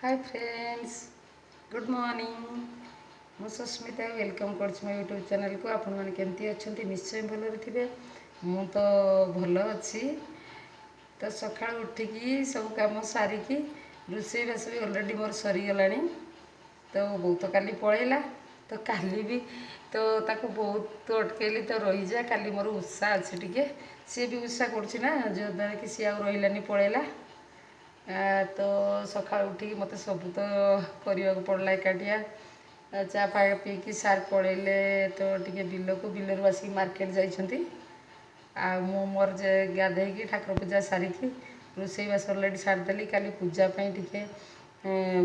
Hi friends, good morning. मु Sushmita welcome कर मो यूट्यूब चैनल को। आपण मैंने केमती अच्छा निश्चय भलरे थे। मु तो भल अच्छी। तो सका उठिकी सब कम सारिकी रोषे बास भी अलरेडी मोर सरीगला। तो बो तो काली पलैला। तो काली भी तो ताको बहुत अटकैली तो रही जा। काली मोर उषा अच्छे टे सी भी उषा करा जो द्वारा कि सी आ रही पलैला। तो सका उठिकी मत सब तो करने को पड़ला एकाटिया। चा फा पीकी सार पलैले तो टे बिल को बिलर आसिक मार्केट जाइछंती। आ मोर गाधे ठाकुर पूजा सारिकी रोषे बास अलरेडी सारिदेली। काली पूजापाई टे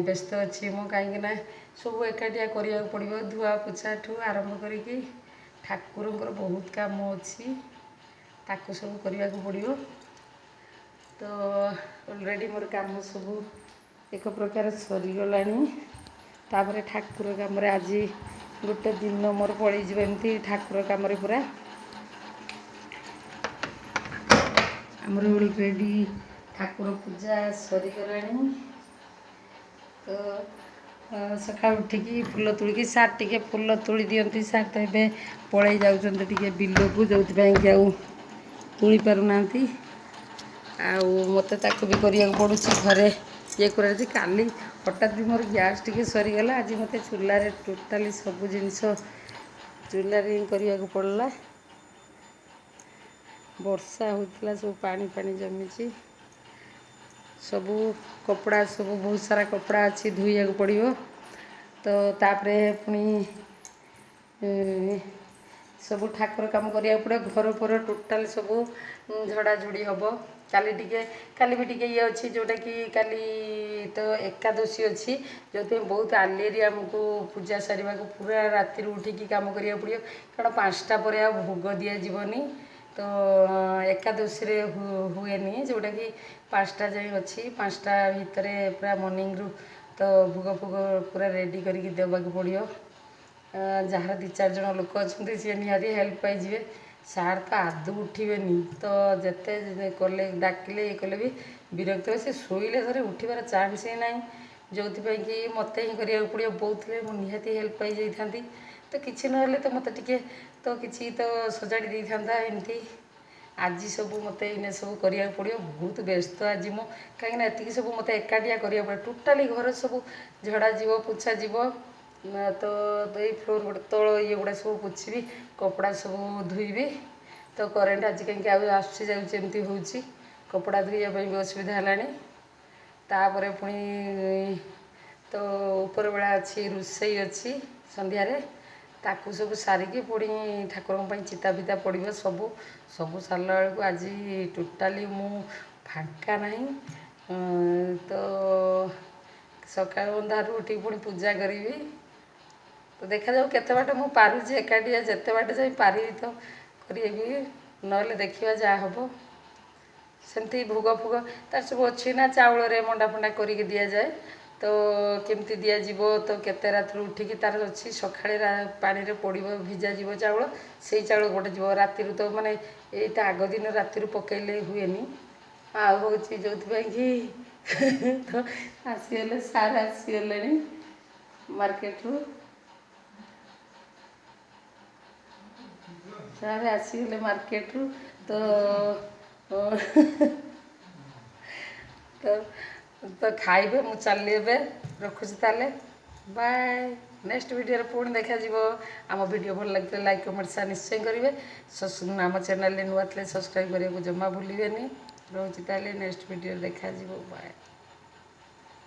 व्यस्त अच्छी मो कहीं सब एकाटिया करने को पड़ो। धुआ पोछा ठू आरंभ करी ठाकुर बहुत काम अच्छी ताकू सब करने को पड़ो। तो अलरेडी मोर काम सब एक प्रकार सरीगला। तापर ठाकुर कम आज गोटे दिन मोर पलैज एमती ठाकुर कम पूरा आमर अलरेडी ठाकुर पूजा सरीगला। तो सका उठिकी फूल तोलिकी सार टे फूल तोली दिखती। सार तो ये पलि जाऊँचे बिल को जो तुली पारना मत भी करने को पड़ू घरे ये कर। काली हठात भी मोर गैस टे सरीगला। आज मत चूल्हे टोटाली सब जिनस चूल्हे करने को पड़ला। वर्षा होता सब पानी पानी जमी सब कपड़ा सब बहुत सारा कपड़ा अच्छी धोइया को पड़ो। तो तापरे पुणी सब ठाकुर काम करिया पड़े। घर पर टोटाल सब झड़ाझुड़ी हम। काली भी टे ये अच्छी जोटा कि काली तो एकादशी अच्छी जो बहुत आलेरी आमको पूजा सारे को पूरा राति उठिकी काम करिया पड़ो। कारण 5टा पर आ भोग दि जीवनी। तो एकादशी हुए जोटा कि 5टा जाए अच्छी 5टा भितर पूरा मॉर्निंग रू तो भोग फुग पूरा रेडी करके देवाक पड़ो। जार 2-4 जन लोक अच्छा सी निहारी हेल्प पाइबे। सार तो आदू उठे तो जिते कले डाकिले ये कले भी विरक्त हो। सी शोले थे उठार चान्स ही ना जो कि मत ही करने पड़ो। बहुत मुझे हेल्प पाई जाती। तो किसी ना तो मत टे तो किसी तो सजाड़ी दे था एमती। आज सब मत इन सब करने पड़ो। बहुत व्यस्त आज मो कहीं एति सब मत एकाटिया करने पड़े। टोटाली घर सब झड़ा जीव पोछा जीव। तो ये फ्लोर गोटे तल ये गुड़ा सब पोछी कपड़ा सब धोइबी। तो करेन्ट आज कहीं आसुची जाऊँगी एमती हो कपड़ा धोइबा भी असुविधा है। तापर पुणी तो ऊपर बेला अच्छी रोषे अच्छी संध्यारे ताकू सब सारिकी पुणी ठाकुर चिता फिता पड़ो। सब सब सारा बेलू आज टोटाली मु फांका नहीं। तो सका अंधार उठी पुणी पूजा करी। तो देखा जाऊ केते बाट मु पारुची एकाटिया जेते बाट जाई पारि तो करिए नले देखिया जा हम। सेमती भोग फुग तार सब अच्छी ना चाउल मंडा फंडा करके दि जाए। तो केमती दिज्व तो केते रात उठिकी तार अच्छी सका पानी रे पड़ो भिजा जीव चाउल से चाउल गोटे जीव राति तो माने यहीटा आग दिन राति पकईले हुए आ हूँ जो कि तो आसीगले सार आसीगले मार्केट रू सारे आसीगले मार्केट रू। तो तो तो खाइबे मु चली रखुची ताले बाय। नेक्स्ट वीडियो पुणी देखा आम वीडियो भल लगे लाइक कमेंट शेयर निश्चय करेंगे। आम चैनल नुआ थे सब्सक्राइब करने को जमा भूलें। रोची ताले नेक्स्ट वीडियो देखा बाय।